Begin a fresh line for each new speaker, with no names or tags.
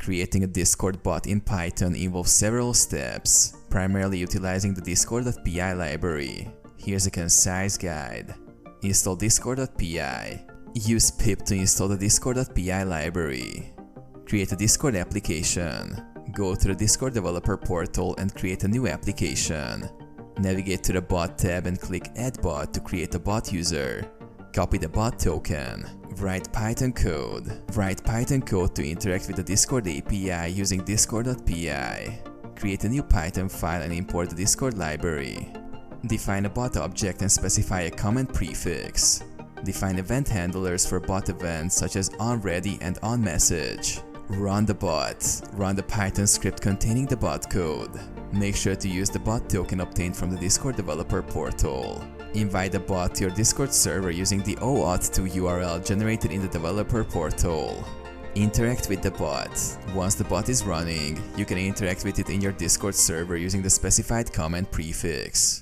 Creating a Discord bot in Python involves several steps, primarily utilizing the discord.py library. Here's a concise guide. Install discord.py. Use pip to install the discord.py library. Create a Discord application. Go to the Discord developer portal and create a new application. Navigate to the bot tab and click Add Bot to create a bot user. Copy the bot token. Write Python code. Write Python code to interact with the Discord API using discord.py. Create a new Python file and import the Discord library. Define a bot object and specify a comment prefix. Define event handlers for bot events such as onReady and onMessage. Run the bot. Run the Python script containing the bot code. Make sure to use the bot token obtained from the Discord developer portal. Invite the bot to your Discord server using the OAuth2 URL generated in the developer portal. Interact with the bot. Once the bot is running, you can interact with it in your Discord server using the specified comment prefix.